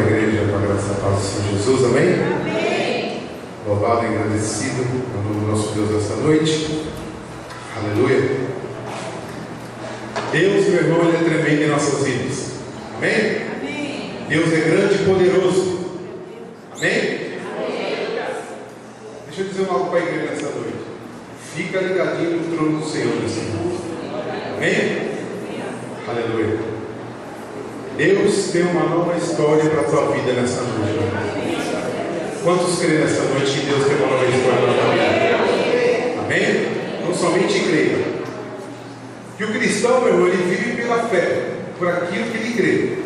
na igreja com a graça e a paz do Senhor Jesus, amém? Amém. Louvado e agradecido ao nome do nosso Deus nesta noite. Aleluia. Deus, meu irmão, Ele é tremendo em nossas vidas. Amém? Amém. Deus é grande e poderoso. Amém? Amém. Deixa eu dizer algo para a igreja nessa noite. Fica ligadinho no trono do Senhor nessa noite. Amém? Aleluia. Deus tem uma nova história para a tua vida nessa noite. Quantos creem nessa noite que Deus tem uma nova história para a tua vida? Amém? Não somente creia. Que o cristão, meu irmão, ele vive pela fé, por aquilo que ele crê,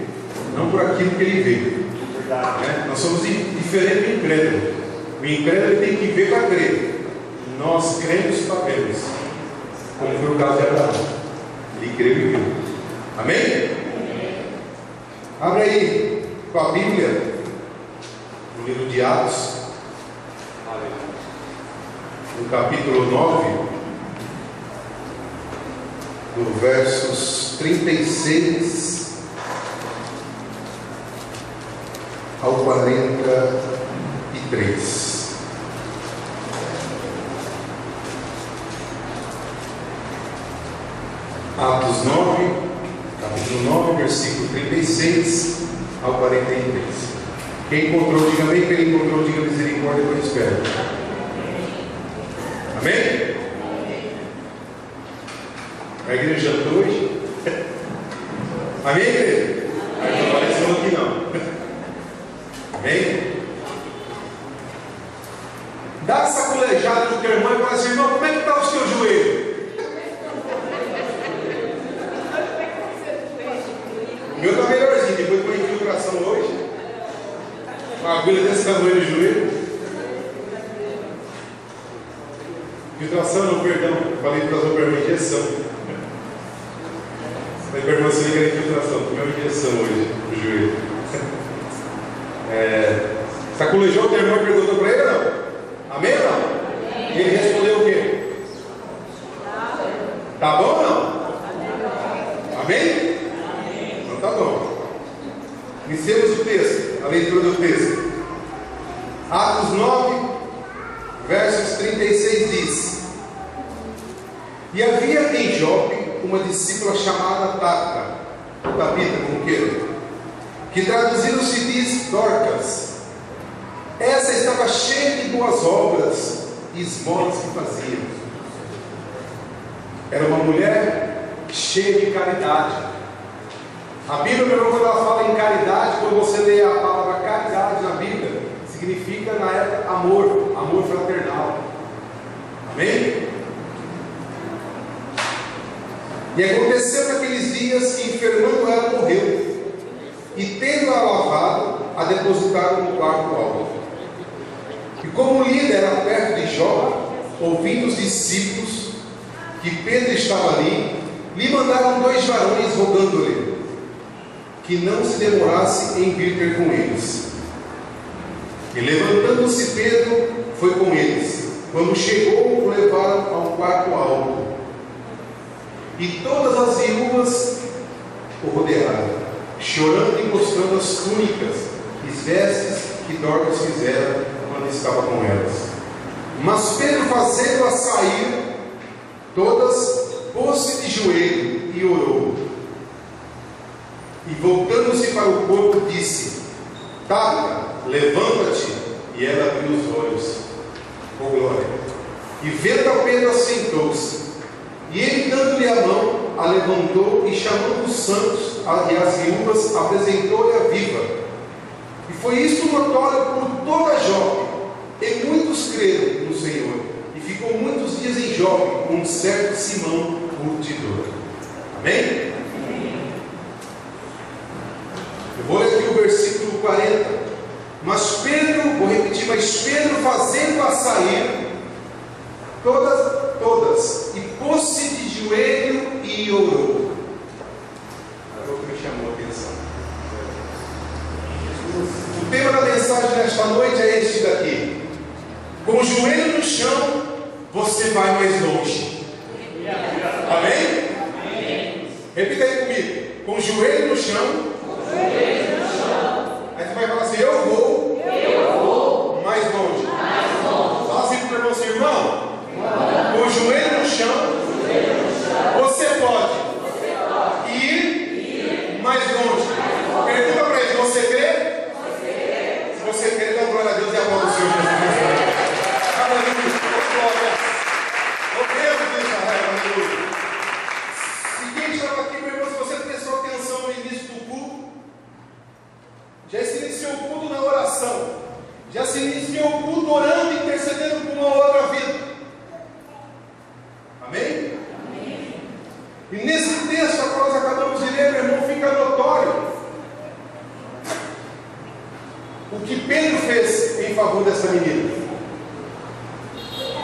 não por aquilo que ele vê. Né? Nós somos diferentes do incrédulo. O incrédulo tem que ver para crer. Nós cremos e sabemos, como foi o caso de Abraão. Ele creu e viu. Amém? Abre aí com a Bíblia, no livro de Atos, no capítulo 9, do versos 36 ao 43. Atos 9, capítulo 9, versículo 36 ao 43. Quem encontrou, diga amém. Quem encontrou, diga misericórdia, eu espero. Amém? A igreja jantou hoje? Amém, igreja? Aí não apareceu aqui não. Amém? Dá essa colejada no teu irmão e fala assim: irmão, como é que está o seu joelho? O meu está melhorzinho, depois de uma infiltração hoje. Uma agulha desse tamanho no joelho. Infiltração não, perdão. Falei infiltração para uma injeção. Falei para a irmã que era infiltração. Tomei uma injeção hoje no joelho. Sacolejou o teu irmão e perguntou para ele ou não? Amém ou não? E ele respondeu o quê? Tá bom ou não? Amém? Então tá bom. Iniciemos o texto, a leitura do texto. Atos 9, versos 36 diz: E havia em Jope uma discípula chamada Tabita, como queira, que traduzido se diz Dorcas. Essa estava cheia de boas obras e esmolas que fazia. Era uma mulher cheia de caridade. A Bíblia, meu irmão, quando ela fala em caridade, quando você lê a palavra caridade na Bíblia, significa na época amor fraternal. Amém? E aconteceu naqueles dias que, enfermando ela, morreu, e tendo-a lavado, a depositaram no quarto alto. E como Lida era perto de Jope, ouvindo os discípulos que Pedro estava ali, lhe mandaram 2 varões rogando-lhe que não se demorasse em vir ter com eles. E levantando-se Pedro, foi com eles. Quando chegou, o levaram ao quarto alto. E todas as viúvas o rodearam, chorando e mostrando as túnicas e vestes que Dorcas fizera quando estava com elas. Mas Pedro, fazendo-a sair, todas pôs-se de joelho e orou. E voltando-se para o corpo, disse: Tabita, levanta-te. E ela abriu os olhos. Oh glória! E vendo a Pedro, assentou-se. E ele, dando-lhe a mão, a levantou e, chamando os santos e as viúvas, apresentou-lhe a viva. E foi isto notório por toda Jope, e muitos creram no Senhor. E ficou muitos dias em Jope um certo Simão curtidor. Amém? Eu vou ler aqui o versículo 40. Mas Pedro, vou repetir, mas Pedro, fazendo-a sair, todas, e pôs-se de joelho e orou. Agora o que me chamou a atenção. O tema da mensagem nesta noite é este daqui: com o joelho no chão, você vai mais longe. Amém? Amém. Repita aí comigo: com o joelho no chão, aí você vai iniciou o culto na oração, já se iniciou o culto orando e intercedendo por uma outra vida. Amém? Amém. E nesse texto que nós acabamos de ler, meu irmão, fica notório o que Pedro fez em favor dessa menina.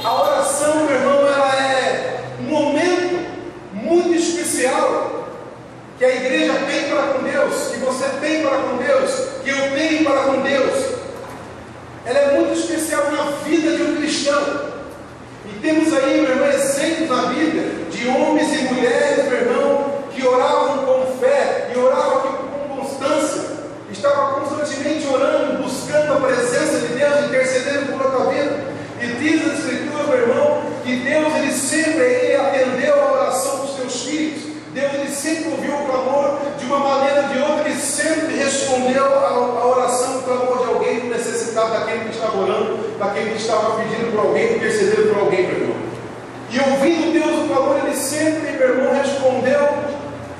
A oração, meu irmão, ela é um momento muito especial que a igreja tem para com Deus, que você tem para com Deus, que eu tenho para com Deus. Ela é muito especial na vida de um cristão. E temos aí, meu irmão, exemplos na Bíblia de homens e mulheres, meu irmão, que oravam com fé e oravam com constância, estavam constantemente orando, buscando a presença de Deus, intercedendo por outra vida. E diz a Escritura, meu irmão, que Deus ele sempre atendeu a oração dos seus filhos. Deus ele sempre ouviu o clamor de uma maneira ou de outra, ele sempre respondeu a oração, o clamor de alguém necessitado, daquele que estava orando, daquele que estava pedindo por alguém, intercedendo por alguém, meu irmão. E ouvindo Deus o clamor, ele sempre, meu irmão, respondeu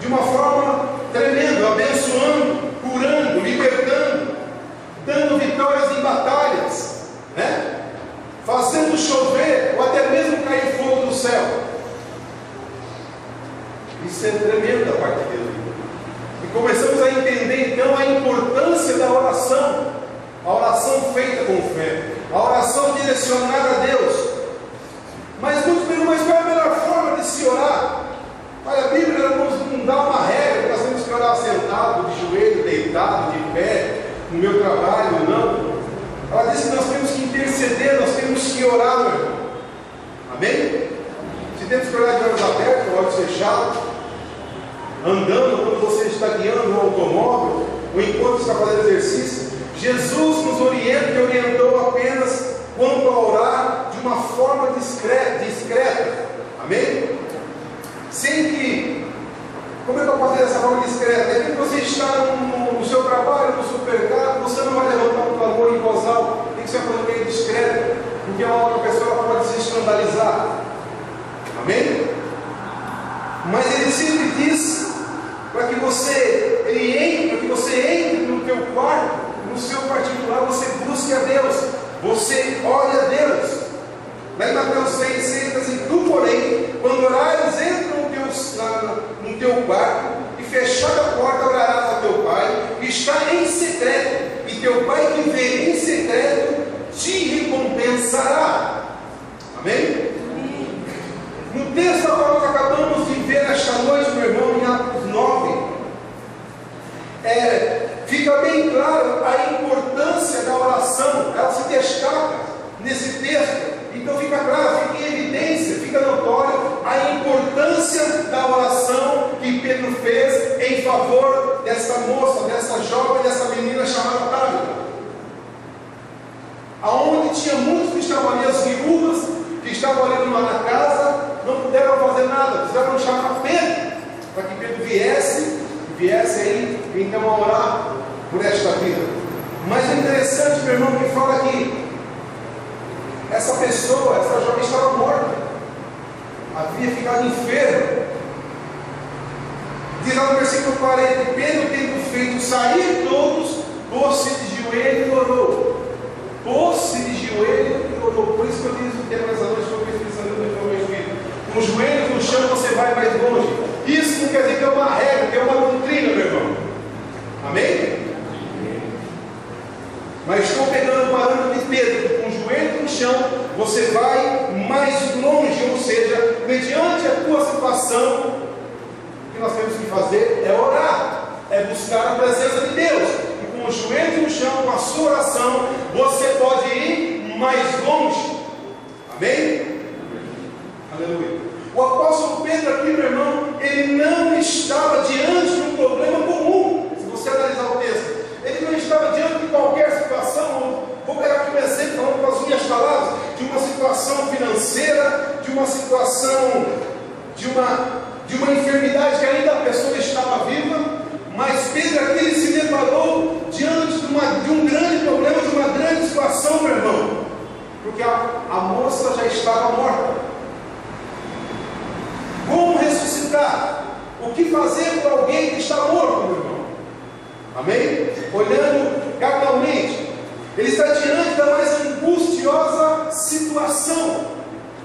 de uma forma tremenda, abençoando, curando, libertando, dando vitórias em batalhas, né? Fazendo chover ou até mesmo cair fogo do céu. Isso é tremendo da parte de Deus. E começamos a entender então a importância da oração, a oração feita com fé, a oração direcionada a Deus. Mas muitos perguntam, mas qual é a melhor forma de se orar? Olha, a Bíblia não dá uma regra, nós temos que orar sentado, de joelho, deitado, de pé, no meu trabalho, não. Ela diz que nós temos que interceder, nós temos que orar, meu irmão. Amém? Se temos que orar de olhos abertos, olhos fechados, andando, quando você está guiando um automóvel, ou enquanto está fazendo exercício, Jesus nos orienta e orientou apenas quanto a orar de uma forma discreta. Amém? Sem que, como é que eu posso fazer dessa forma discreta? É que você está no seu trabalho, no supermercado, você não vai levantar um clamor em voz alta, tem que ser uma coisa meio discreta, porque uma outra pessoa pode se escandalizar. Amém? Mas ele sempre diz para que você entre no teu quarto, no seu particular, você busque a Deus, você ore a Deus. Lá em Mateus 6, diz assim: tu, porém, quando orares, entra no teu quarto e fechada a porta, orarás a teu Pai que está em secreto, e teu Pai que vê em secreto te recompensará. Amém? No texto que nós acabamos de ver esta noite, meu irmão, em Atos 9, fica bem claro a importância da oração, ela se destaca nesse texto. Então fica claro, fica em evidência, fica notório a importância da oração que Pedro fez em favor dessa moça, dessa jovem, dessa menina chamada Tábita. Aonde tinha muitos que estavam ali, as viúvas, que estavam ali na casa, não puderam fazer nada, precisaram chamar Pedro, para que Pedro viesse aí, então a orar por esta vida. Mas é interessante, meu irmão, que fala que essa pessoa, essa jovem estava morta, havia ficado enferma. Diz lá no versículo 40, Pedro, tendo feito sair todos, pôs-se de joelho e orou. Pôs-se de joelho e orou. Por isso que eu disse o tema nessa noite, estou pesquisando no meu espírito. Com os joelhos no chão você vai mais longe. Isso não quer dizer que é uma regra, que é uma doutrina, meu irmão. Amém? Mas estou pegando o parâmetro de Pedro, com o joelho no chão, você vai mais longe, ou seja, mediante a tua situação, o que nós temos que fazer é orar, é buscar a presença de Deus. E com o joelho no chão, com a sua oração, você pode ir mais longe. Amém? Aleluia. O apóstolo Pedro aqui, meu irmão, ele não estava diante de um problema comum. Se você analisar o texto, ele não estava diante de qualquer situação. Vou pegar aqui um exemplo, falando com as minhas palavras, de uma situação financeira, de uma situação, de uma enfermidade que ainda a pessoa estava viva. Mas Pedro aqui ele se deparou diante de um grande problema, de uma grande situação, meu irmão, porque a moça já estava morta. Como ressuscitar? O que fazer para alguém que está morto, meu irmão? Amém? Olhando cada Ele está diante da mais angustiosa situação,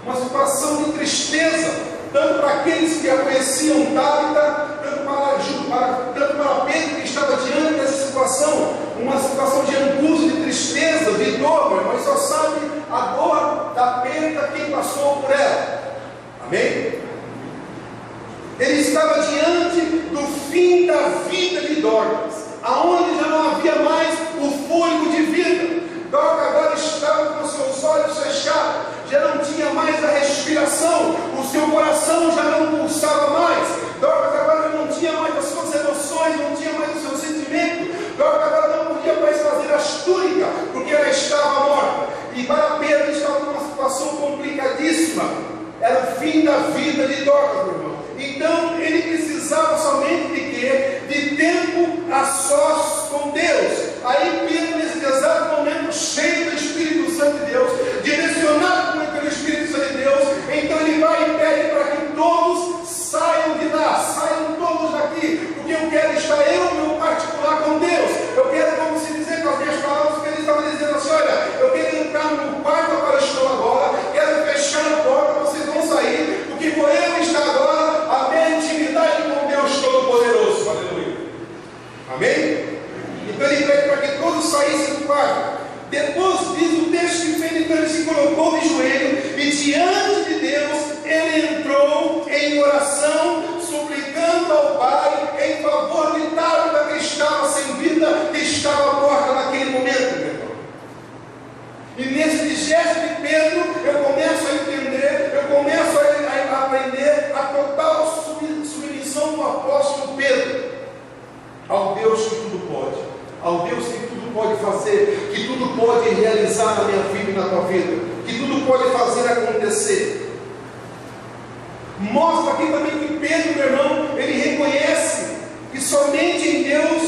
uma situação de tristeza, tanto para aqueles que a conheciam Tabita, tanto para Pedro, que estava diante dessa situação, uma situação de angústia, de tristeza, de dor, mas só sabe a dor da perda quem passou por ela. Amém? Ele estava diante do fim da vida de Dorcas, aonde já não havia mais o fôlego de vida. Dorcas agora estava com seus olhos fechados, já não tinha mais a respiração, o seu coração já não pulsava mais. Dorcas agora não tinha mais as suas emoções, não tinha mais o seu sentimento. Dorcas agora não podia mais fazer as túnicas, porque ela estava morta. E para Pedro estava numa situação complicadíssima. Era o fim da vida de Dorcas, meu irmão. Então ele precisava somente de quê? De tempo a sós com Deus. Aí Pedro, nesse exato momento, cheio do Espírito Santo de Deus, direcionado pelo Espírito Santo de Deus, então ele vai e pede para que todos saiam de lá, saiam todos daqui, porque eu quero estar meu particular com Deus. Eu quero, como se dizer com as minhas palavras, que ele estava dizendo assim: olha, eu quero entrar no quarto ao qual estou agora, quero fechar a porta, vocês vão sair, porque vou eu estar agora a minha intimidade com Deus Todo-Poderoso. Aleluia. Amém? Então ele pede para que todos saíssem do quarto. Depois diz o texto que fez, então ele se colocou de joelho e diante de Deus ele entrou em oração, suplicando ao Pai em favor de Tabita, que estava sem vida, que estava morta naquele momento, meu irmão. E nesse gesto de Pedro eu começo a entender, eu começo a aprender a total submissão do apóstolo Pedro ao Deus que tudo pode, ao Deus que tudo pode fazer, que tudo pode realizar na minha vida e na tua vida, que tudo pode fazer acontecer. Mostra aqui também que Pedro, meu irmão, ele reconhece que somente em Deus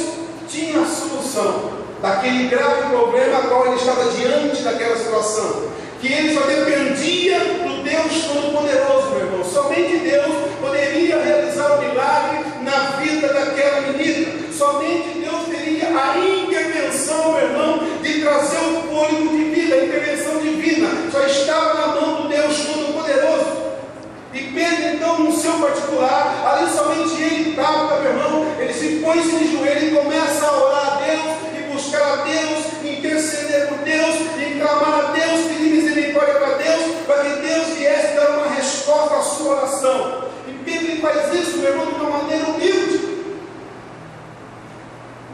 tinha a solução daquele grave problema a qual ele estava diante daquela situação, que ele só dependia do Deus Todo-Poderoso, meu irmão. Somente Deus poderia realizar o milagre na vida daquela menina. Somente Deus teria a intervenção, meu irmão, de trazer o fôlego de vida, a intervenção divina. Só estava na mão do Deus Todo-Poderoso. E Pedro, então, no seu particular, ali somente ele estava, meu irmão, ele se põe de joelho e começa a orar a Deus, e buscar a Deus, interceder por Deus, e clamar a Deus, pedir misericórdia para Deus, para que Deus viesse dar uma resposta à sua oração. E Pedro faz isso, meu irmão, de uma maneira humilde.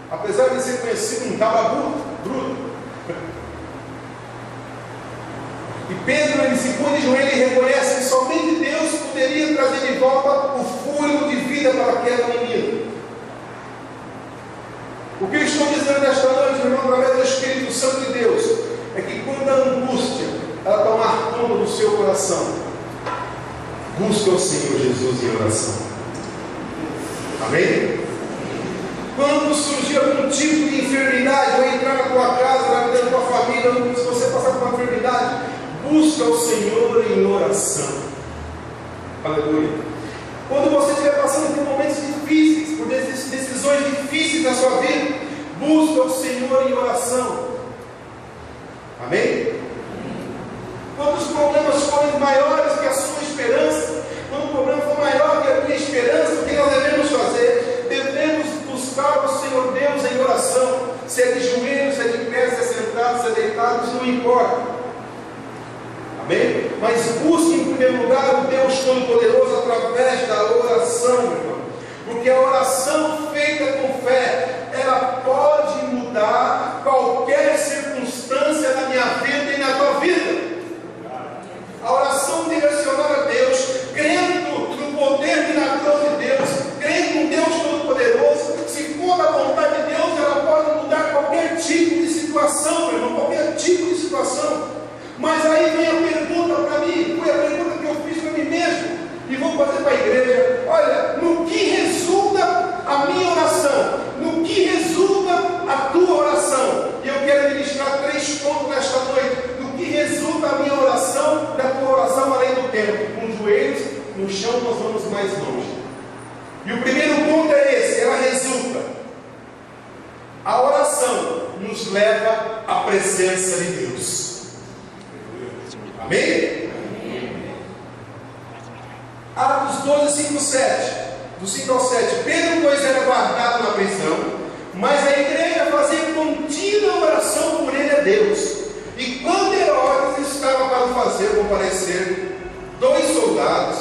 Apesar de ser conhecido um cabra bruto. E Pedro, ele se põe de joelho e reconhece que somente Deus poderia trazer de volta o fôlego de vida para aquela menina. O que eu estou dizendo nesta noite, meu irmão, através do Espírito Santo de Deus, é que quando a angústia ela tomar conta do seu coração, busca o Senhor Jesus em oração. Amém? Quando surgir algum tipo de enfermidade, ou entrar na tua casa, na vida da tua família, ou se você passar por uma enfermidade, busca o Senhor em oração. Aleluia. Quando você estiver passando por momentos difíceis, por decisões difíceis na sua vida, busca o Senhor em oração. Amém? Quando os problemas forem maiores que a sua esperança, quando o problema for maior que a tua esperança, o que nós devemos fazer? Devemos buscar o Senhor Deus em oração. Se é de joelhos, se é de pé, se é sentado, se é deitado, isso não importa. Amém? Mas busque em primeiro lugar o Deus Todo-Poderoso através da oração, meu irmão. Porque a oração feita com fé, ela pode mudar qualquer circunstância na minha vida e na tua vida. A oração direcionada a Deus, crendo no poder miraculoso de Deus, crendo no Deus Todo-Poderoso, se for da vontade de Deus, ela pode mudar qualquer tipo de situação, meu irmão, qualquer tipo de situação. Mas aí vem a pergunta para mim, foi a pergunta que eu fiz para mim mesmo, e vou fazer para a igreja: olha, no que resulta a minha oração? No que resulta a tua oração? E eu quero ministrar 3 pontos nesta noite. No que resulta a minha oração, da tua oração além do tempo? Com os joelhos no chão nós vamos mais longe. E o primeiro ponto é esse: ela resulta. A oração nos leva a presença de Deus. Amém? Atos 12, 5, 7. Do 5 ao 7. Pedro, pois, era guardado na prisão, mas a igreja fazia contínua oração por ele a Deus. E quando Herodes estava para o fazer comparecer, 2 soldados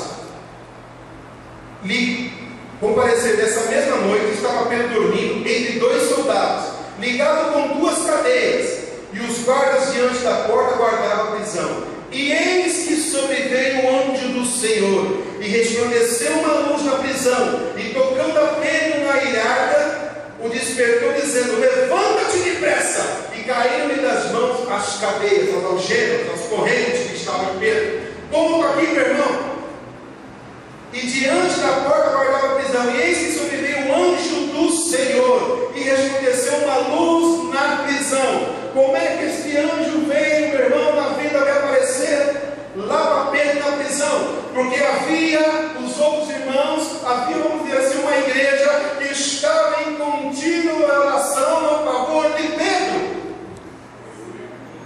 lhe comparecer nessa mesma noite. Estava Pedro dormindo entre 2 soldados, ligado com 2 cadeias, e os guardas diante da porta guardavam a prisão. E eis que sobreveio o anjo do Senhor, e resplandeceu uma luz na prisão, e tocando a Pedro na ilharga, o despertou, dizendo: levanta-te depressa. E caíram-lhe das mãos as cadeias, as algemas, as correntes que estavam em Pedro. Como está aqui, meu irmão? E diante da porta guardava a prisão, e eis que sobreveio o anjo do Senhor, e resplandeceu uma luz na prisão. Como é que este anjo veio, meu irmão, na vida de aparecer lá para Pedro na prisão? Porque havia os outros irmãos, havia, vamos dizer assim, uma igreja que estava em contínua oração a favor de Pedro.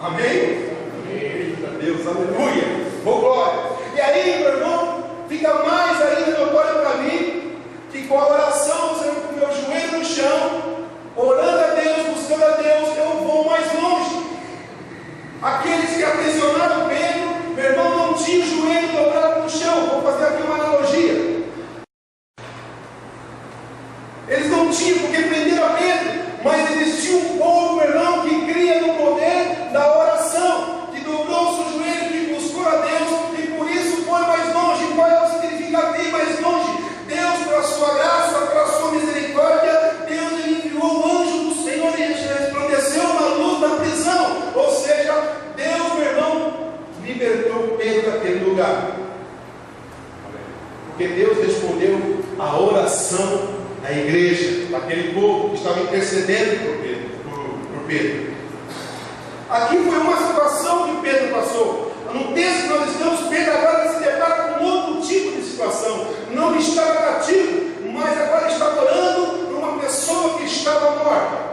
Amém? Eita Deus, aleluia, oh glória. E aí, meu irmão, fica mais ainda notório para mim que com a oração, com o meu joelho no chão, orando a Deus, buscando a Deus, eu vou mais longe. Aqueles que aprisionaram Pedro, meu irmão, não tinha o joelho dobrado no chão. Vou fazer aqui uma analogia. Eles não tinham porque prenderam a Pedro, mas existia um povo, meu irmão, que cria no poder da oração, que dobrou o seu joelho, que buscou a Deus, e por isso foi mais longe. Qual é o significado de ir mais longe? Deus, pela sua graça, pela sua misericórdia, Deus enviou o anjo do Senhor e resplandeceu uma luz na prisão. Ou seja, Deus, meu irmão, libertou Pedro daquele lugar. Porque Deus respondeu a oração da igreja, daquele povo que estava intercedendo por Pedro. Aqui foi uma situação que Pedro passou. No texto que nós estamos, Pedro agora se depara com outro tipo de situação. Não estava cativo, mas agora está orando por uma pessoa que estava morta.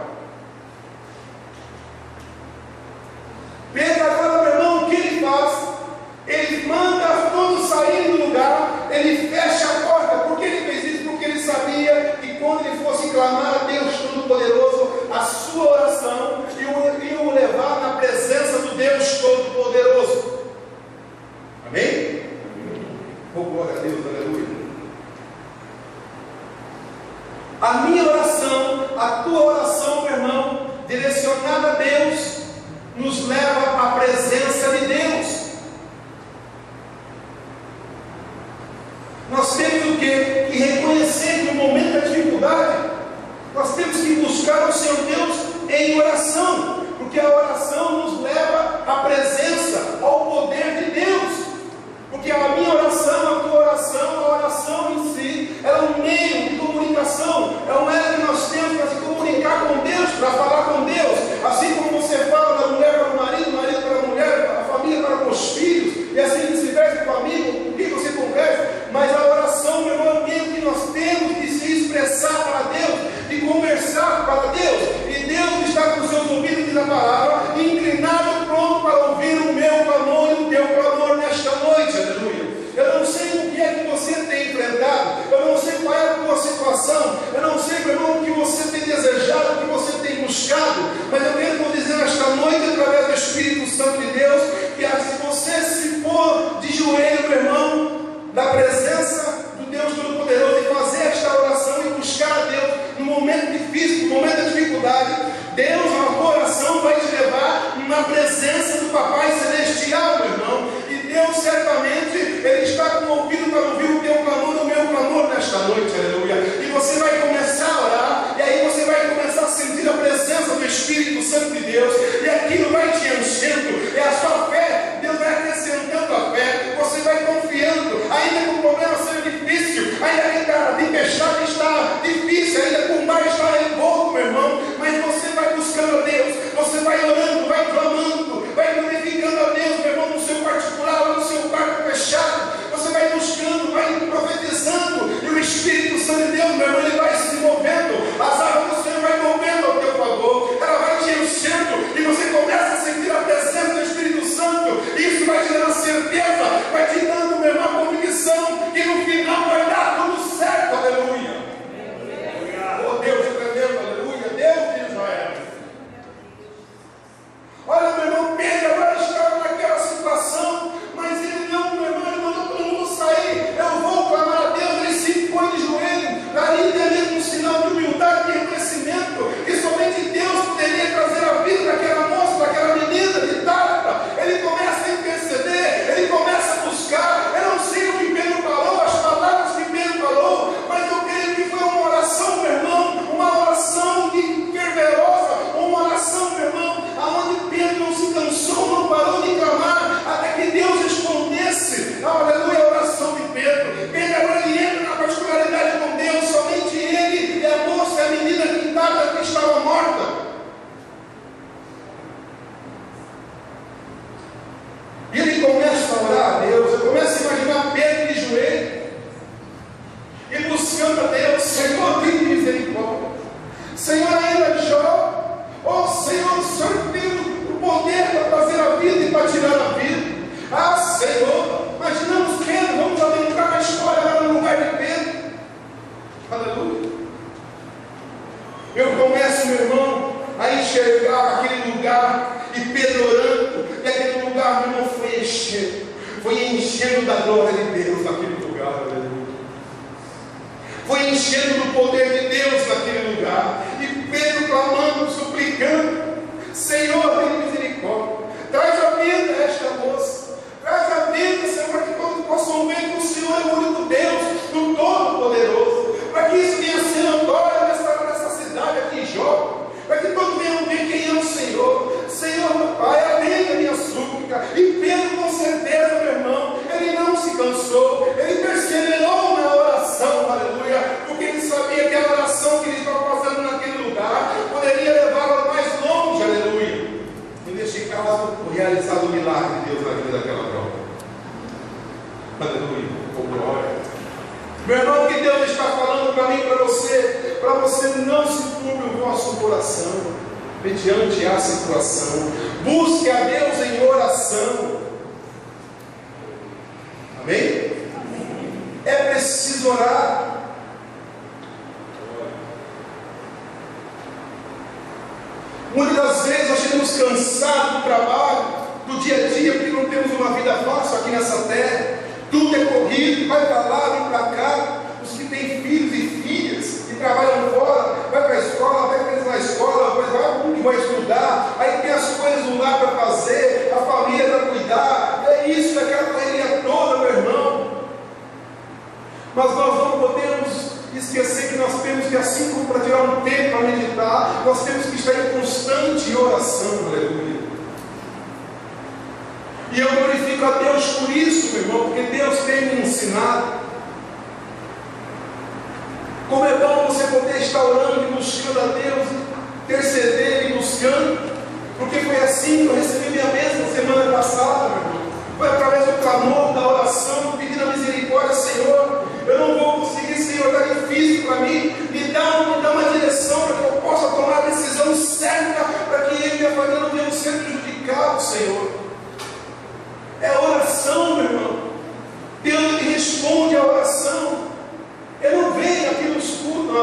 Pedro agora, meu irmão, o que ele faz? Ele manda todos saírem do lugar, ele fecha a porta. Por que ele fez isso? Porque ele sabia que quando ele fosse clamar a Deus Todo-Poderoso, a sua oração ia o levar na presença do Deus Todo-Poderoso. Amém? Oh, glória a Deus, aleluia. A minha oração, a tua oração, meu irmão, direcionada a Deus, nos leva à presença de Deus. Nós temos foi enchendo da glória de Deus naquele lugar, aleluia. Foi enchendo do poder de Deus naquele lugar. E Pedro clamando, suplicando: Senhor, tem misericórdia, traz a vida a esta moça, traz a vida, Senhor, para que todos possam ver que o Senhor é o único Deus, o Todo-Poderoso, para que isso venha a ser notório nessa cidade aqui em Jope, para que todos venham ver quem é o Senhor. Senhor, meu Pai, atende a minha súplica. E Pedro, com certeza, meu irmão, ele não se cansou, ele perseverou na oração, aleluia, porque ele sabia que a oração que ele estava fazendo naquele lugar poderia levá-lo mais longe, aleluia. E neste caso, o realizado milagre de Deus na vida daquela prova. Aleluia, com glória. Meu irmão, o que Deus está falando para mim e para você não se turbe o vosso coração mediante a situação. Busque a Deus em oração. Amém? É preciso orar. Muitas das vezes nós chegamos cansados do trabalho, do dia a dia, porque não temos uma vida fácil aqui nessa terra. Tudo é corrido, vai para lá, vem para cá. Os que têm filhos e filhas e trabalham fora, vai para a escola, vai preso na escola, depois vai estudar, aí tem as coisas do lar para fazer, a família para cuidar, é isso, aquela correria toda, meu irmão. Mas nós não podemos esquecer que nós temos que, assim como para tirar um tempo para meditar, nós temos que estar em constante oração, aleluia. E eu glorifico a Deus por isso, meu irmão, porque Deus tem me ensinado. Como é bom você poder estar orando e buscando a Deus, interceder e buscando, porque foi assim que eu recebi minha bênção semana passada, meu irmão. Foi através do clamor, da oração, pedindo a misericórdia: Senhor, eu não vou conseguir, Senhor, está difícil para mim, me dá uma direção para que eu possa tomar a decisão certa, para que eu e minha família não venham ser prejudicados, Senhor. É oração, meu irmão. Deus me responde a oração. Eu não venho aqui nos cultos, é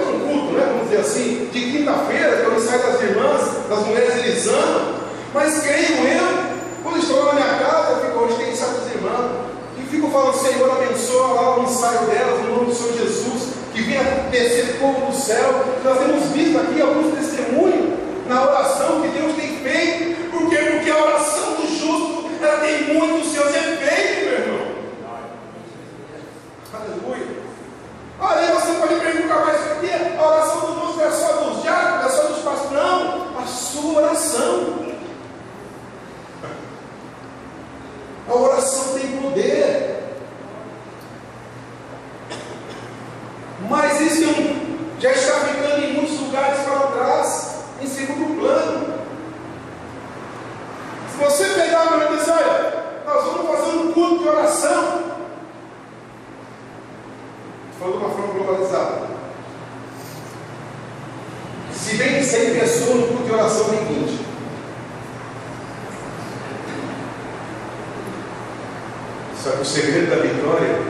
um culto, né, vamos dizer assim, de quinta-feira, que eu ensaio das irmãs, das mulheres elisanas, mas creio eu, quando estou na minha casa, eu fico, hoje tem ensaio das irmãs, e fico falando: Senhor, abençoa lá o ensaio delas, no nome do Senhor Jesus, que venha descer fogo do céu. Nós temos visto aqui alguns testemunhos na oração que Deus tem feito. Por quê? Porque a oração do justo, ela tem muitos seus efeitos, meu irmão. Aleluia. Olha, você pode perguntar: mas por que a oração do justo é só dos diáconos, é só dos pastores? Não, a sua oração. A oração tem poder. Mas isso já está ficando em muitos lugares para trás, em segundo plano. Se você pegar e dizer: olha, nós vamos fazer um culto de oração, falando de uma forma globalizada. Se vem 100 pessoas no culto de oração, tem 20. Só que o segredo da vitória é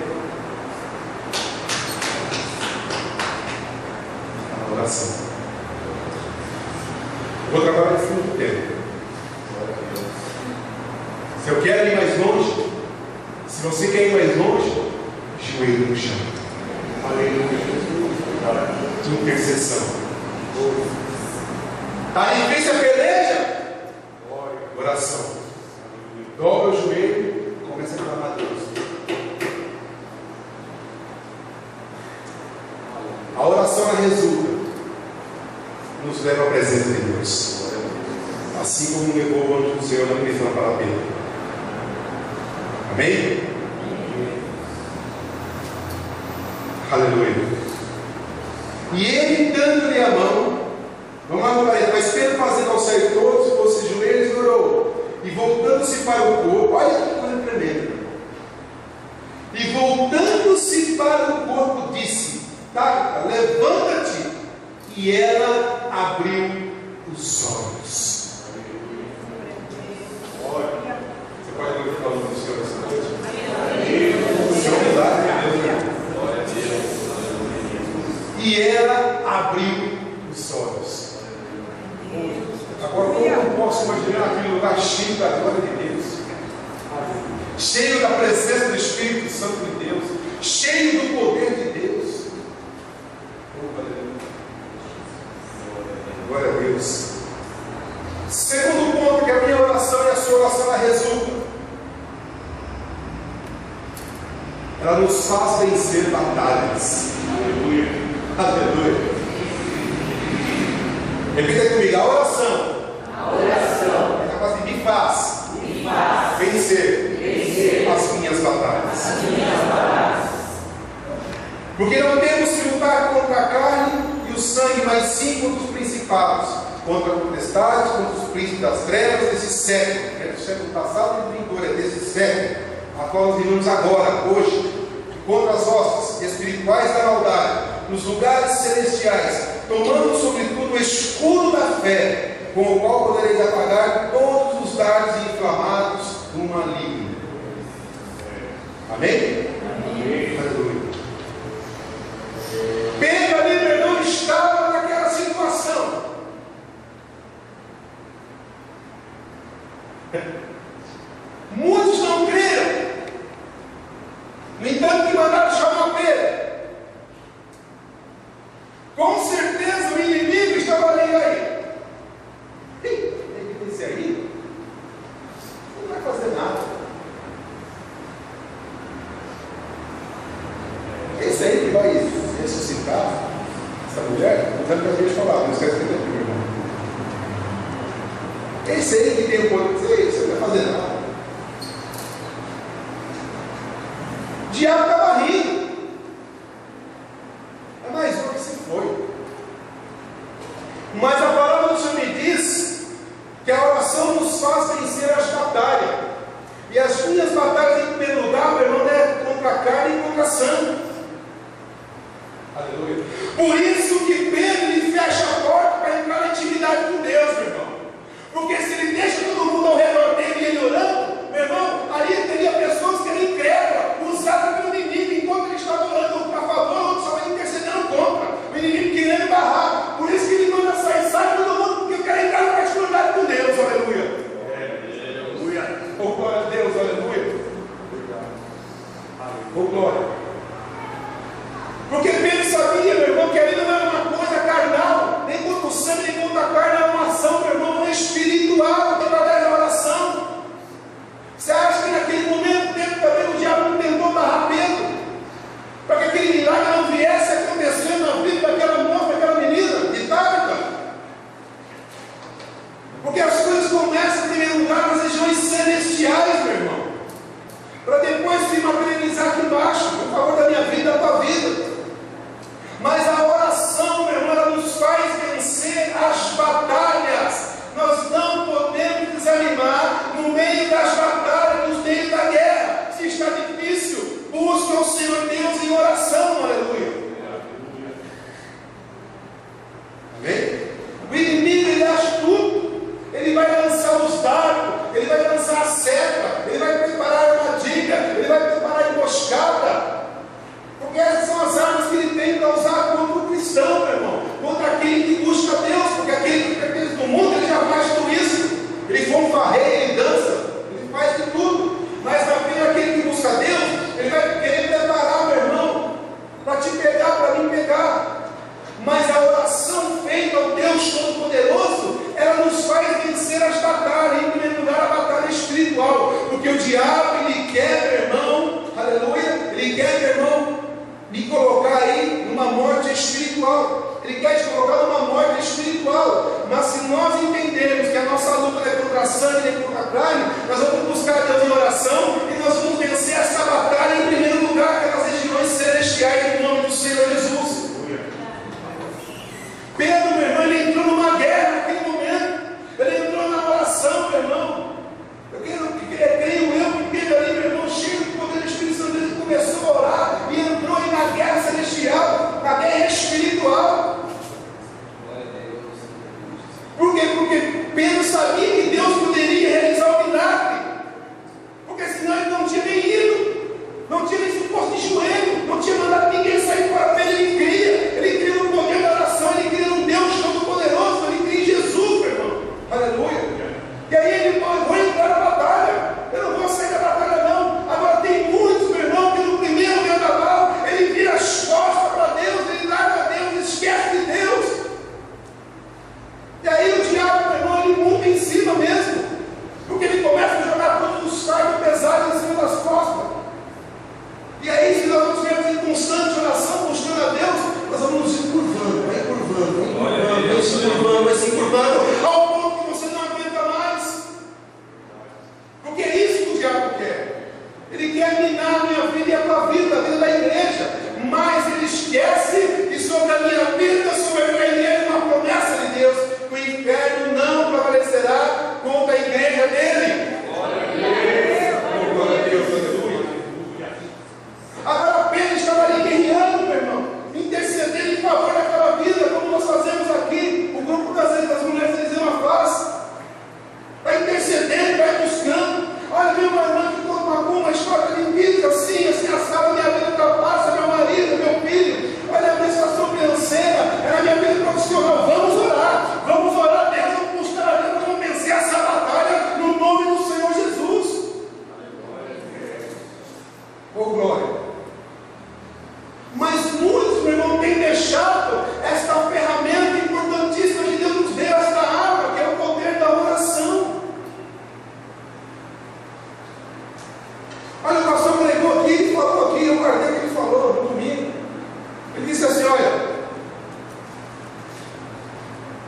a oração. Eu vou trabalhar no fundo do tempo. Se eu quero ir mais longe, se você quer ir mais longe, joelho no chão. Intercessão. Está difícil a peleja? Oração. Dobra o joelho, começa a clamar a Deus. A oração, ela resulta, nos leva à presença de Deus, assim como levou o anjo do Senhor na prisão para Pedro. Amém? Aleluia. E ele, dando-lhe a mão, vamos lá, mas Pedro, fazendo ao sair todos, pôs-se de joelhos e orou. E voltando-se para o corpo, olha que coisa tremenda. E voltando-se para o corpo, disse: Tabita, levanta-te. E ela abriu os olhos. Olha, você pode glorificar o nome do Senhor essa noite? O Senhor é milagre. E ela abriu os olhos. Agora, como eu posso imaginar aquele lugar cheio da glória de Deus? cheio da presença do Espírito Santo de Deus, cheio do poder de Deus. Glória a Deus. Segundo ponto, que a minha oração e a sua oração ela resulta. Ela nos faz vencer batalhas. Aleluia. Aleluia. Repita comigo, a oração. A oração É capaz de me faz vencer as minhas batalhas. Porque não temos que lutar contra a carne e o sangue, mas sim contra os principados, contra a potestade, contra os príncipes das trevas desse século, que é do século passado e vindouro, é desse século, a qual nós vivemos agora, hoje, contra as hostes espirituais da maldade, nos lugares celestiais, tomando sobretudo o escudo da fé, com o qual podereis apagar todos os dardos inflamados do maligno. Amém? Amém. Aleluia. Pedro ali não estava naquela situação. Muitos não creram. No entanto, que mandaram chamar Pedro. Com certeza o inimigo estava ali aí. Esse aí não vai fazer nada. Esse aí que vai ressuscitar essa mulher, não sabe o que a gente falar, não esquece que tem o irmão. Esse aí que tem o poder, você não vai fazer nada. O diabo estava rindo. É mais um que se foi. Mas a palavra do Senhor me diz que a oração nos faz vencer as batalhas. E as minhas batalhas, em primeiro lugar, meu irmão, é contra a carne e contra a sangue. Aleluia. Por isso que Pedro lhe fecha a porta para entrar na intimidade com Deus, meu irmão. Porque se ele deixa todo mundo ao redor dele e ele orando, meu irmão, ali teria pessoas que eram incrédulas, usadas pelo inimigo, enquanto ele estava orando a favor, o outro estava intercedendo contra. O inimigo querendo barrar. Por isso que ele manda sair, sai todo mundo, porque eu quero entrar na particularidade com Deus, aleluia. Aleluia. Oh, glória a Deus, aleluia. Oh, glória. Porque Pedro sabia, meu irmão, que ali não era uma coisa carnal, nem contra o sangue, nem contra a carne, era uma ação, meu irmão, espiritual, através da oração. Você acha que naquele momento Pedro também o diabo não tentou barrar Pedro? Para que aquele milagre não viesse acontecendo na vida daquela moça, daquela menina, de Tábita? Porque as coisas começam em primeiro lugar nas regiões celestiais, meu irmão, para depois se materializar aqui embaixo, por favor da minha vida, da tua vida. Mas a oração, meu irmão, ela nos faz vencer as batalhas. Nós não podemos desanimar no meio das batalhas, no meio da guerra. Se está difícil, busque ao Senhor Deus em oração, aleluia. Amém? O inimigo, ele é astuto, ele vai lançar os dardos, ele vai lançar a seta, ele vai preparar a armadilha, ele vai preparar a emboscada. Porque essas são as armas que ele tem para usar contra o cristão, meu irmão, contra aquele que busca Deus, porque aquele que pertence do mundo, ele já faz tudo isso, ele fanfarreia, ele dança, ele faz de tudo, mas na vida aquele que busca Deus, ele vai querer preparar, meu irmão, para te pegar, para me pegar. Mas a oração feita ao Deus Todo-Poderoso, ela nos faz vencer as batalhas, em primeiro lugar a batalha espiritual, porque o diabo, ele quer, meu irmão, aleluia, ele quer, meu irmão, me colocar aí numa morte espiritual. Ele quer te colocar numa morte espiritual. Mas se nós entendermos que a nossa luta não é contra a sangue nem contra a carne, nós vamos buscar Deus em oração e nós vamos vencer essa batalha em primeiro lugar, aquelas regiões celestiais, em nome do Senhor Jesus. Pedro, meu irmão, ele entrou numa guerra naquele momento. Ele entrou na oração, meu irmão. Creio eu que Pedro ali, meu irmão, cheio do poder do Espírito Santo, ele começou a orar e entrou aí na guerra celestial, na guerra espiritual. Por quê? Porque Pedro sabia que Deus poderia realizar o milagre. Porque senão ele não tinha nem ido, não tinha nem se posto de joelho, não tinha mandado ninguém mas ele esquece que sobre a minha vida, sobre a minha igreja, uma promessa de Deus, que o inferno não prevalecerá contra a igreja dele. Glória a Deus, aleluia. Agora Pedro estava ali guerreando, meu irmão, intercedendo em favor daquela vida, como nós fazemos aqui, o grupo das mulheres de Zema faz. Vai intercedendo, vai buscando. Olha, meu irmão que toma uma história de vida, assim, assada, minha vida está fácil, meu marido, meu filho. Olha a minha situação financeira, era a minha vida profissional. Vamos orar, Deus, vamos buscar a Deus, vamos vencer essa batalha no nome do Senhor Jesus. Oh, glória. Mas muitos, meu irmão, têm deixado esta ferramenta importantíssima que Deus nos deu, esta arma, que é o poder da oração. Olha, o pastor pregou aqui, ele falou aqui, eu guardei o que ele falou no domingo. Ele disse assim: olha,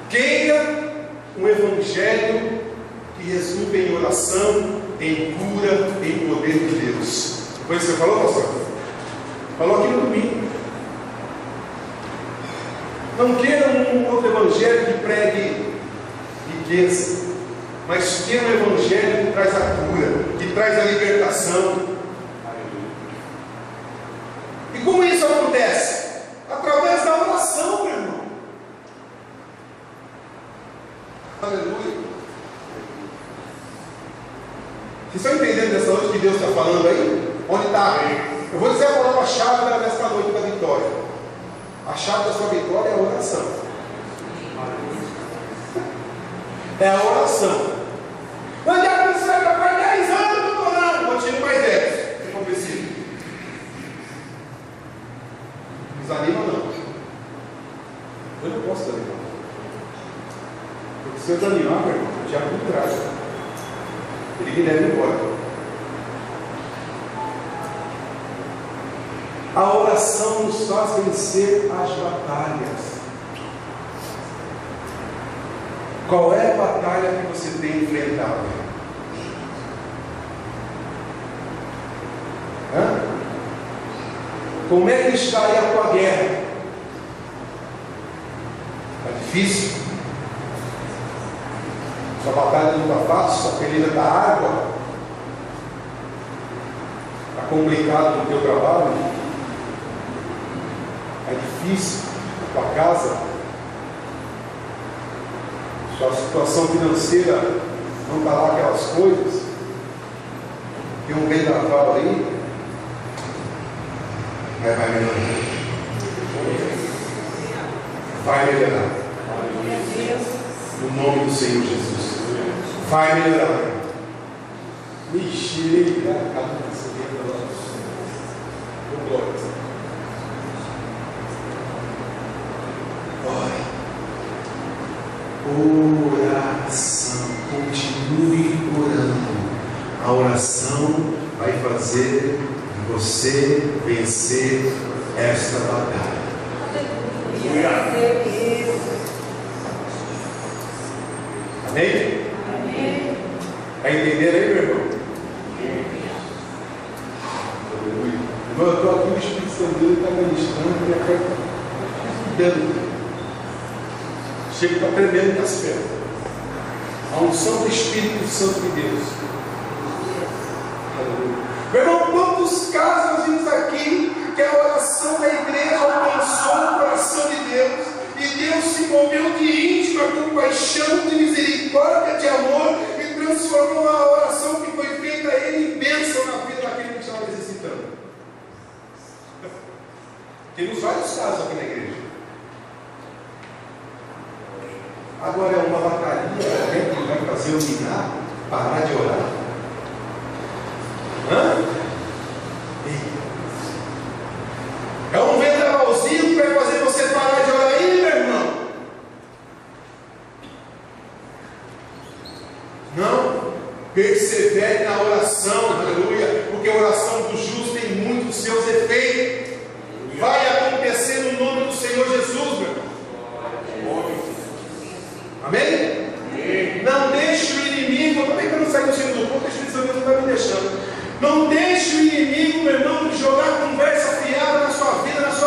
Queira um evangelho que resulte em oração, em cura, em poder de Deus. Foi isso que você falou, pastor? Falou aqui no domingo. Não queira um outro evangelho que pregue riqueza, mas queira um evangelho que traz a cura, que traz a libertação. e como isso acontece? Através da oração, meu irmão. Aleluia. Vocês estão entendendo dessa noite que Deus está falando aí? Onde está? Eu vou dizer a palavra-chave desta noite da vitória. A chave da sua vitória é a oração. É a oração. Mas já consegue há 10 anos, eu estou orando. Continue mais 10, se for preciso. Desanima não. Eu não posso desanimar. Porque se eu desanimar, meu irmão, já me traz. Ele me leva embora. A oração nos faz vencer as batalhas. Qual é a batalha que você tem enfrentado? Como é que está aí a tua guerra? Está difícil? Sua batalha não está fácil? Sua peleja está árdua? Está complicado no teu trabalho? É difícil na tua casa? Sua situação financeira não está lá aquelas coisas? Tem um vendaval aí? Vai melhorar. Vai melhorar. No nome do Senhor Jesus. Vai melhorar. Mexer, glória. Oração, continue orando. A oração vai fazer você vencer esta batalha. Amém? Amém. Está entendendo aí, meu irmão? Aleluia. Irmão, eu estou aqui, o Espírito Santo dele está ministrando e a fé está dando. Chega para tremendo nas pernas. A unção do Espírito Santo de Deus. Aleluia. Meu irmão, quantos casos nós vimos aqui que a oração da igreja alcançou o coração de Deus e Deus se envolveu de íntima compaixão, de misericórdia, de amor e transformou a oração que foi feita a Ele em bênção na vida daquele que estava necessitando. Temos vários casos aqui na igreja. Agora é uma batalha que vai fazer o minar parar de orar. É um vendavalzinho que vai fazer você parar de orar aí, meu irmão? Não. Persevere na oração, aleluia, porque a oração do justo tem muitos seus efeitos. Vai acontecer no nome do Senhor Jesus, meu irmão. Amém? Não deixe o inimigo, eu também quero sair do centro do ponto, o Espírito Santo não está me deixando. Não deixe o inimigo, meu irmão, jogar conversa fiada na sua vida, na sua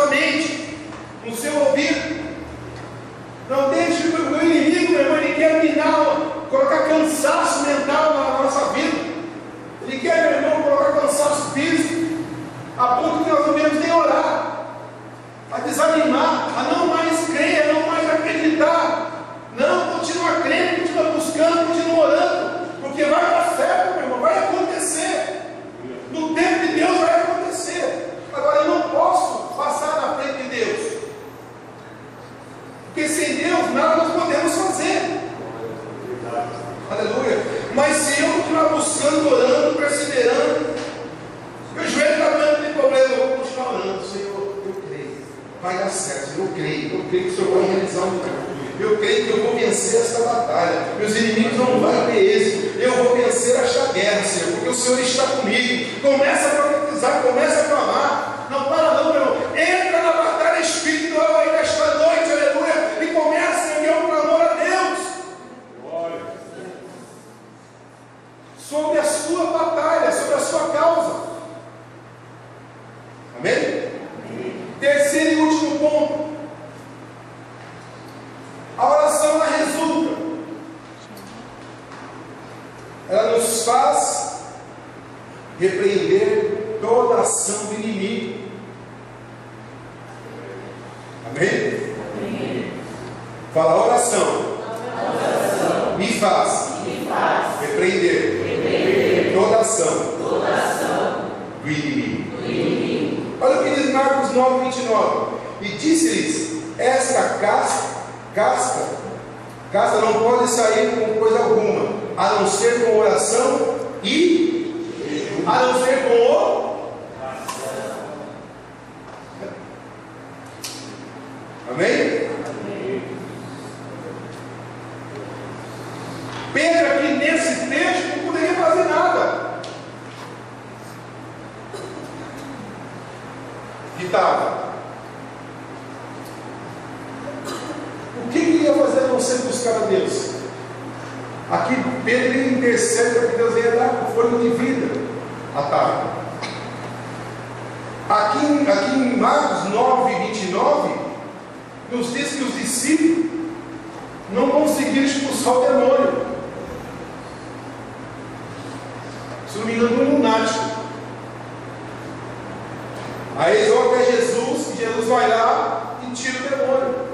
vencer esta batalha. Meus inimigos não vão ter êxito. Eu vou vencer esta guerra, Senhor, porque o Senhor está comigo. Começa a profetizar, começa a clamar. Não para não, meu irmão. Entra na batalha espiritual aí nesta noite, aleluia, e começa a enviar um clamor a Deus sobre a sua batalha, sobre a sua causa. Amém? Terceiro e último ponto. A oração ela resulta. Ela nos faz repreender toda a ação do inimigo. Amém? Amém. Fala, a oração me faz repreender toda a ação do inimigo. Olha o que diz Marcos 9, 29. E disse-lhes: esta casca não pode sair com coisa alguma, a não ser com oração e a não ser com o. Amém? Pedro aqui nesse texto não poderia fazer nada. Que estava. O que ele ia fazer a não ser buscar a Deus? Aqui Pedro intercede para que Deus venha dar o fôlego de vida à tarde. Aqui em Marcos 9, 29, nos diz que os discípulos não conseguiram expulsar o demônio. Se não me engano, um lunático. Aí eles vão até Jesus, e Jesus vai lá e tira o demônio.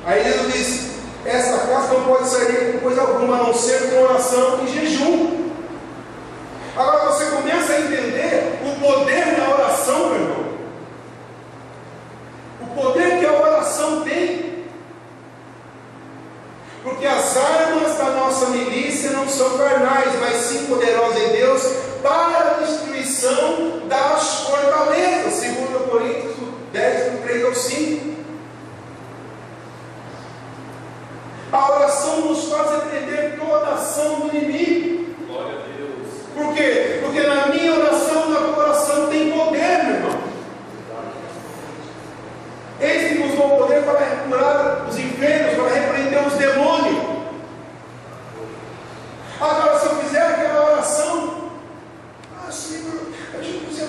Aí Jesus diz: essa casa não pode sair com coisa alguma, a não ser com oração e jejum. Agora você começa a entender o poder da oração, meu irmão. O poder que a oração tem. Porque as armas da nossa milícia não são carnais, mas sim poderosas em Deus para a destruição das fortalezas. 2 Coríntios 10, do 3 ao 5. A oração nos faz repreender toda a ação do inimigo. Glória a Deus. Por quê? Porque na minha oração, na tua oração tem poder, meu irmão. Eis que nos dá o poder para curar os enfermos, para repreender os demônios. Agora, se eu fizer aquela oração, Senhor, Jesus, eu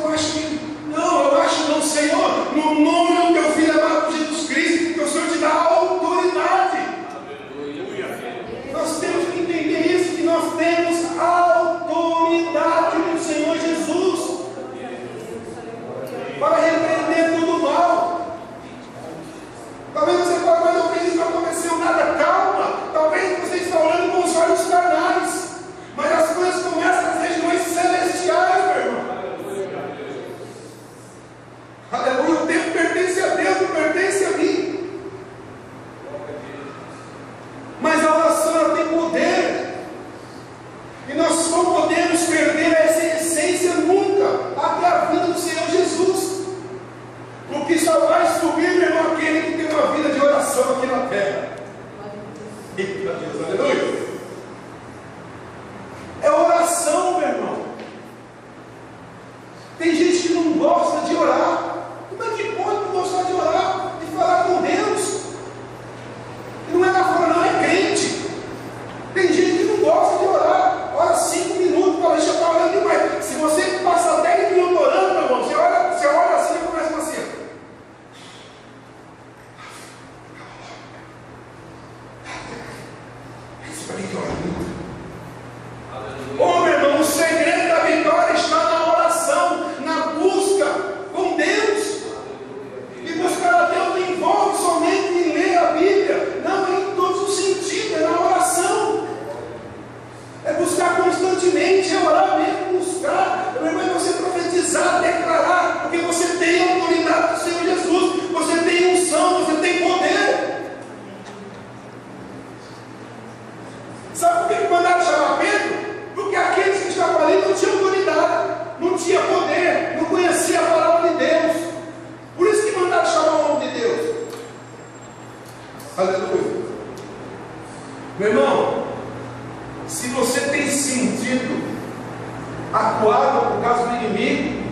acuado por causa do inimigo,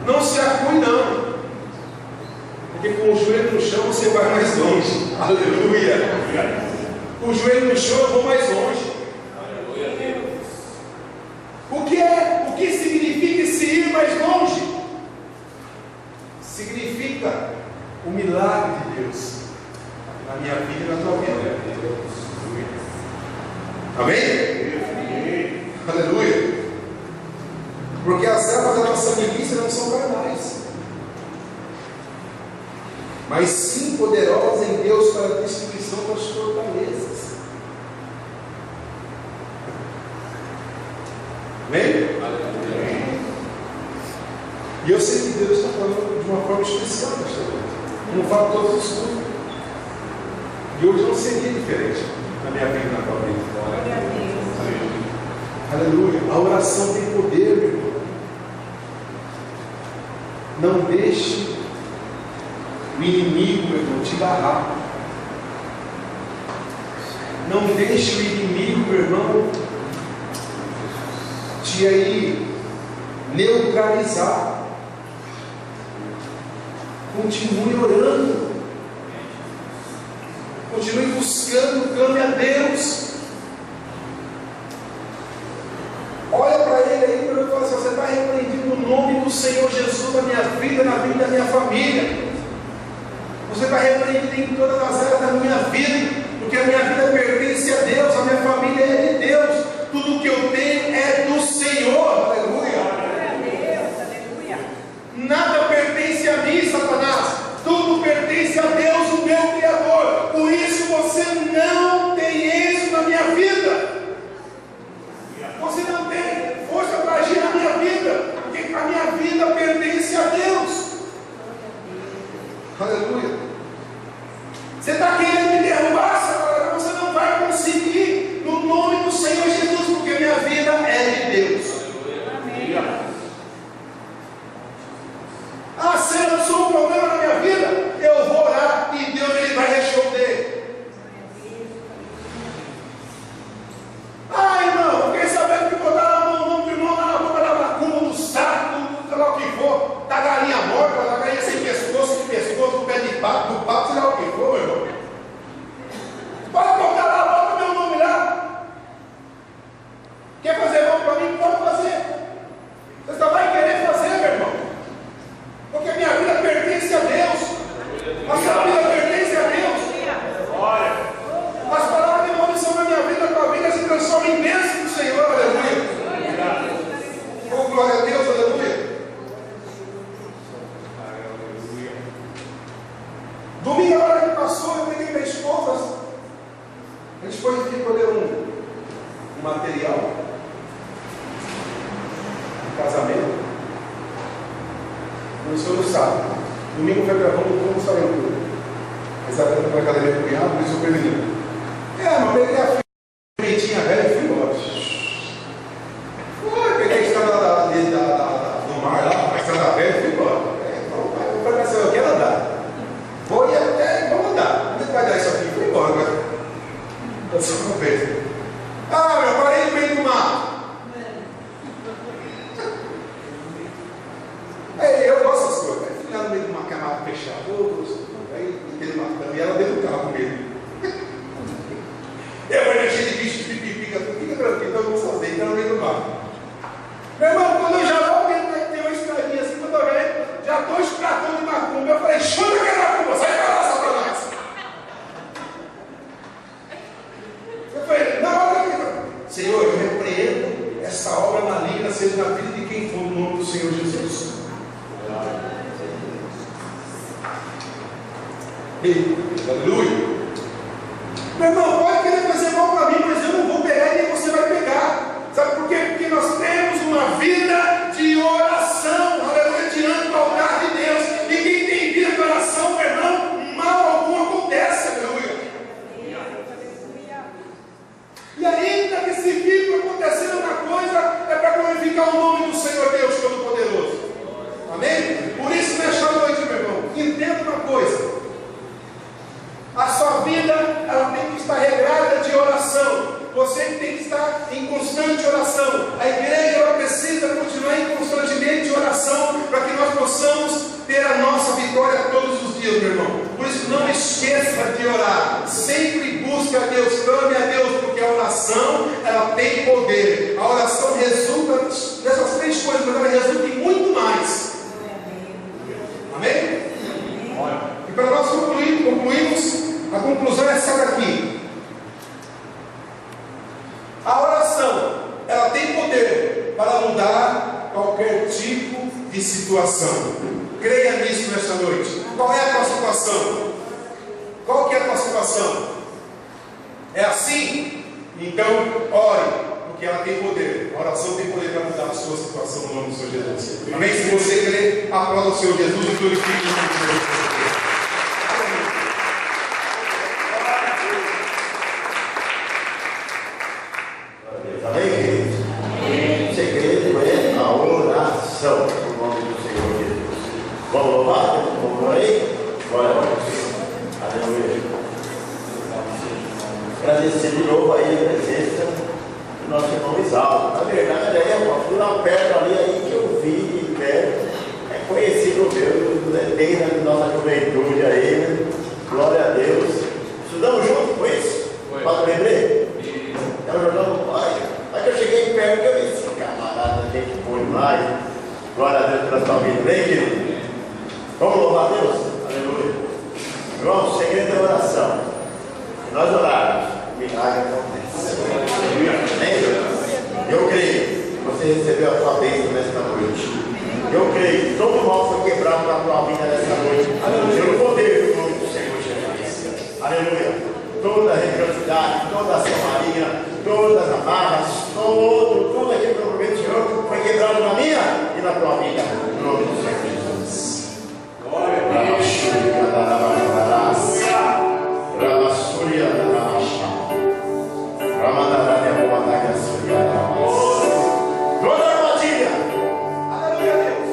não se acue não. Porque com o joelho no chão você vai mais longe. Aleluia. Com o joelho no chão eu vou mais longe. O que significa esse ir mais longe? Significa o milagre de Deus na minha vida e na tua vida. Amém? Aleluia. Porque as ervas da nossa milícia não são carnais, mas sim poderosas em Deus para a destruição das fortalezas. Amém? E eu sei que Deus está falando de uma forma especial nesta noite, como falo todos os cultos. E hoje não seria diferente na minha vida e na tua vida. Aleluia. A oração tem poder, meu irmão. Não deixe o inimigo, meu irmão, te barrar. Não deixe o inimigo, meu irmão, te aí neutralizar. Continue orando. Continue buscando, clame a Deus. Olha para ele aí, meu irmão, assim, você está repreendido no nome do Senhor Jesus na minha vida, na vida da minha família. Você está repreendido em todas as áreas da minha vida, porque a minha vida pertence a Deus, a minha família é de Deus, tudo que eu tenho é do Senhor. Aleluia. Nada pertence a mim, Satanás, tudo pertence a Deus, o meu Criador. Por isso você não tem êxito na minha vida. Você não tem força para agir na minha vida, porque a minha vida pertence a Deus. Aleluia. Você está querendo me derrubar, Satanás? Você não vai conseguir, no nome do Senhor Jesus, porque minha vida é de Deus. Amém. Ah, se eu sou um problema na minha vida, eu vou orar e Deus ele vai responder. Ah, irmão, eu fiquei sabendo que botaram a mão do irmão lá na boca da macumba, do saco, sei lá o que for, da galinha morta, da galinha sem pescoço, de pescoço, do pé de papo, do papo, sei lá o que for, meu irmão. Pode botar lá, bota meu nome lá. Quer fazer mal para mim? Pode fazer. Você só vai querer fazer, meu irmão. Porque a minha vida pertence a Deus. A sua vida pertence a Deus. As palavras de maldição na minha vida, a tua vida se transforma em bênção do Senhor. Aleluia. Oh, glória a Deus, aleluia. Domingo agora que passou, eu peguei minha esposa. A gente foi recolher um material de casamento. Não foi no sábado. Domingo foi gravando como saiu tudo. Mas ela foi para a academia do cunhado, por isso eu perdi. Mas peguei a feitinha velha e fui embora. Peguei a estrada do mar lá, a estrada velha e fui embora. Vou para cá, eu quero andar. Vou ir até, vamos andar. Como é que vai dar isso aqui? Fui embora. Eu só uma vez. Eu parei no meio do mato. Eu gosto dessas coisas. Fui lá no meio de uma camada fechada. Aí teve uma cama e ela dentro do carro comigo. Eu olhei cheio de bicho, fica tranquilo, então eu vou sozinho, então no meio do mato. Meu irmão, quando eu já vou ter uma estradinha assim, quando eu vejo, já estou espratando de macumba. Eu falei, chuta que macumba, sai para lá, Satanás. Eu falei, na hora que Senhor, eu repreendo essa obra maligna, seja na vida de quem for, no nome do Senhor Jesus. Aleluia. Meu irmão, pode querer fazer mal para mim, mas eu não vou pegar e nem você vai pegar. Sabe por quê? Porque nós temos uma vida de oração, aleluia, diante do altar de Deus. E quem tem vida de oração, meu irmão, mal algum acontece, aleluia. E ainda que se fique acontecendo uma coisa, é para glorificar o nome do Senhor Deus Todo-Poderoso. Amém? Por isso, nesta noite, meu irmão, entenda uma coisa. A sua vida, ela tem que estar regrada de oração. Você tem que estar em constante oração. A igreja, ela precisa continuar em ela tem poder para mudar qualquer tipo de situação. Creia nisso nesta noite. Qual é a tua situação? Qual que é a tua situação? É assim? Então, ore, porque ela tem poder. A oração tem poder para mudar a sua situação no nome do Senhor Jesus. Amém? Se você crê, aplauda o Senhor Jesus e glorifique o nome de Deus. Vamos louvar? Vamos aí? Glória a Deus. Aleluia. Agradecer de novo aí a presença do nosso irmão Isaú. Na verdade, eu fui lá perto ali aí que eu vi de perto. É conhecido meu, desde a nossa juventude aí, né? Glória a Deus. Estudamos junto com isso? Padre Lembrei? Então jogamos pai. Aí que eu cheguei perto, eu disse, camarada, a gente foi mais. Glória a Deus pela sua vida. Bem, querido? Vamos louvar a Deus? Aleluia. Irmão, o segredo é oração. Se nós orarmos, o milagre acontece. Eu creio que você recebeu a sua bênção nesta noite. Eu creio que todo mal foi quebrado na tua vida nesta noite. Aleluia. Pelo poder do nome do Senhor Jesus. Aleluia. Toda a religiosidade, toda a Samaria, todas as amarras, tudo aquilo que eu prometi ao Senhor foi quebrado na minha e na tua vida. No nome do Senhor Jesus. Toda armadilha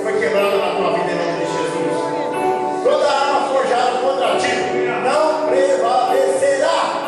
foi quebrada na tua vida em nome de Jesus. Toda arma forjada contra ti não prevalecerá.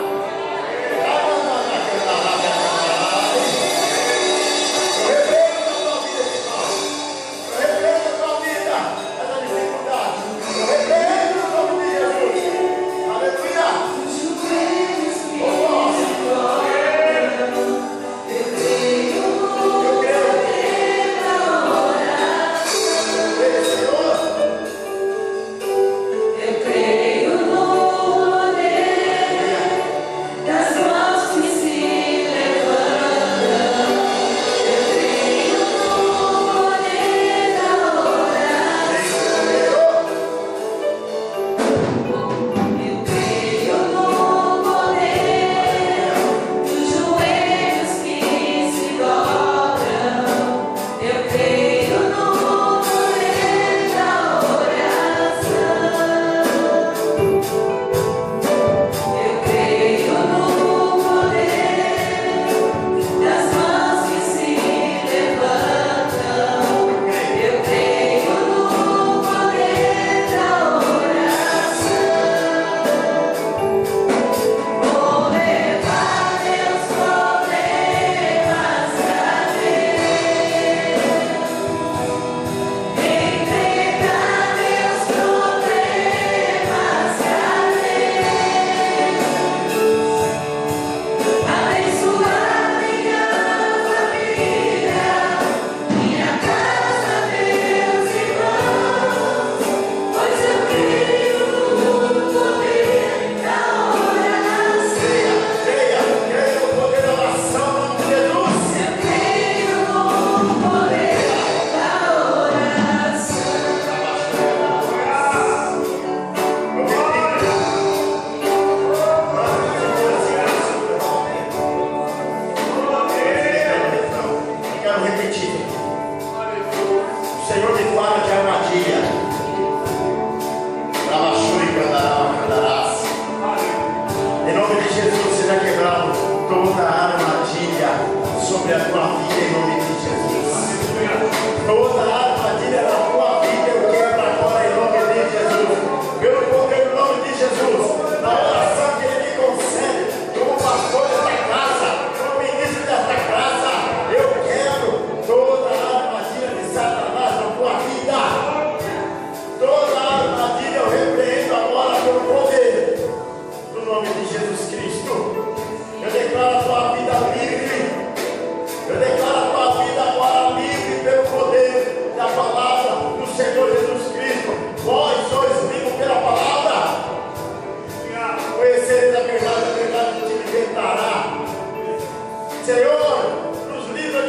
Senhor, nos livra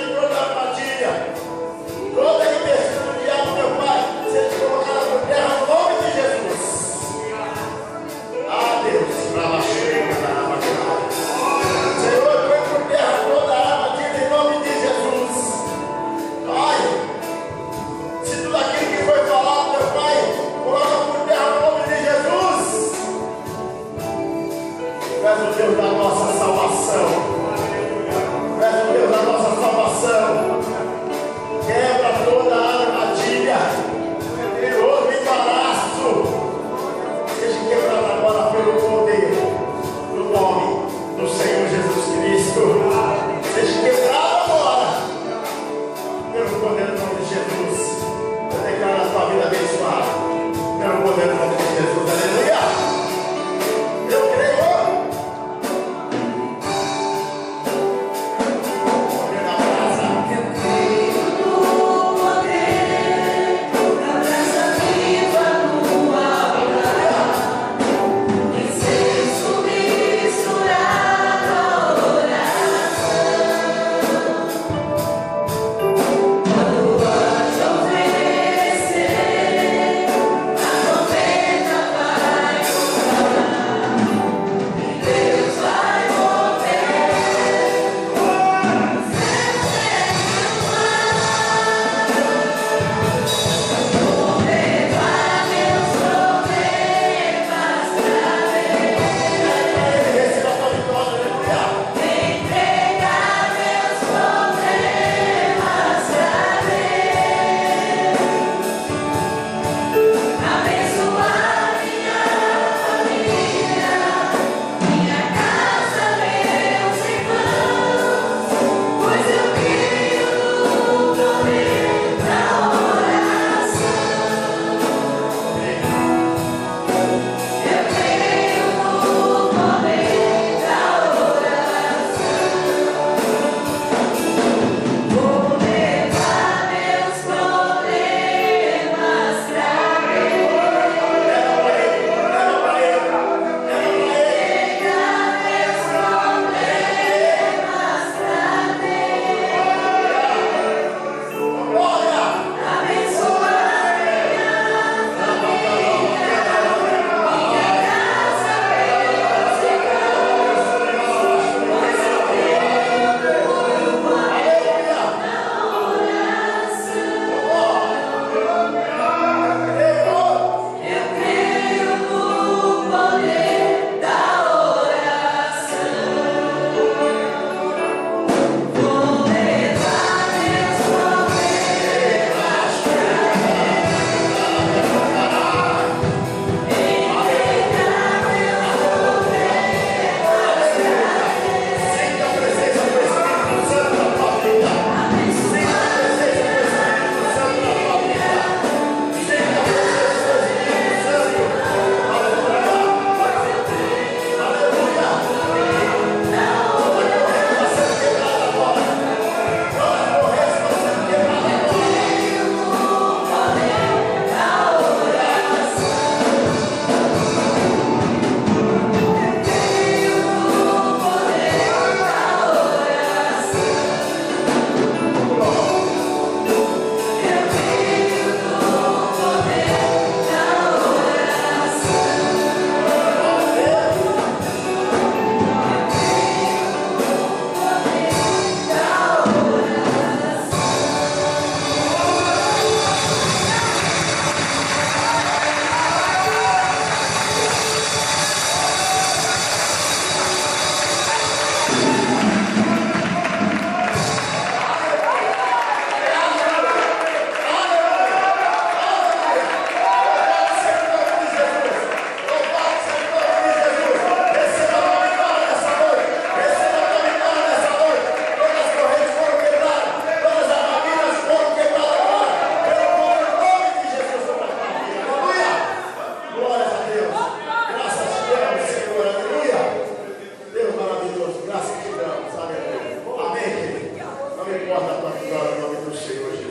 reposa da tua glória, em nome do Senhor Jesus.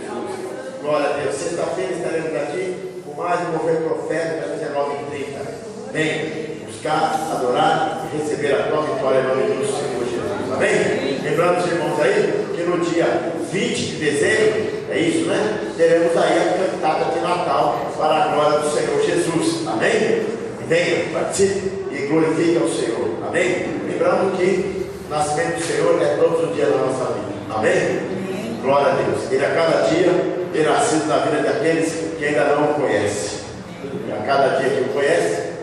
Glória a Deus. Sexta-feira estaremos aqui com mais um mover profético às 19h30. Vem buscar, adorar e receber a tua vitória em nome do Senhor Jesus. Amém? Lembrando os irmãos aí que no dia 20 de dezembro, é isso, né? Teremos aí a cantata de Natal para a glória do Senhor Jesus. Amém? Venha, participe e glorifique ao Senhor. Amém? Lembrando que o nascimento do Senhor é todos os dias da nossa vida. Amém? Glória a Deus. Ele a cada dia terá sido na vida daqueles que ainda não o conhecem. E a cada dia que o conhece,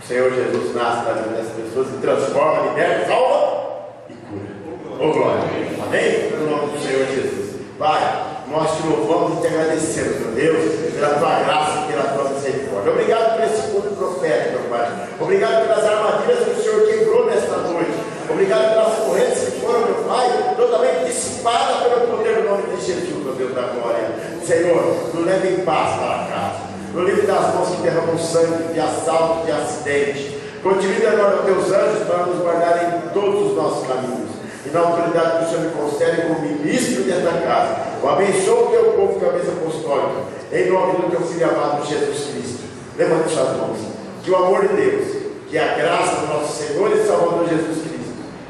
o Senhor Jesus nasce na vida das pessoas e transforma, liberta, salva e cura. Ô glória. Amém? No nome do Senhor Jesus. Pai, nós te louvamos e te agradecemos, meu Deus, pela tua graça e pela tua misericórdia. Obrigado por esse culto profético, meu Pai. Obrigado pelas armadilhas que o Senhor quebrou nesta noite. Obrigado pelas correntes que foram, meu Pai, totalmente dissipadas pelo poder do nome de Jesus, meu Deus da glória. Senhor, nos leve em paz para casa. Nos livre das mãos que derramam sangue, de assalto, de acidente. Continue agora os teus anjos para nos guardarem em todos os nossos caminhos. E na autoridade que o Senhor me concede como ministro desta casa, eu abençoo o teu povo com a mesa apostólica, em nome do teu filho amado Jesus Cristo. Levante suas mãos. Que o amor de Deus, que a graça do nosso Senhor e Salvador Jesus Cristo,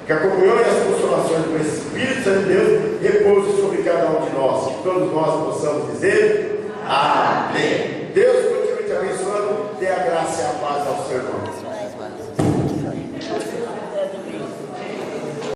que a comunhão e as consolações do Espírito Santo de Deus repouse sobre cada um de nós, que todos nós possamos dizer amém. Deus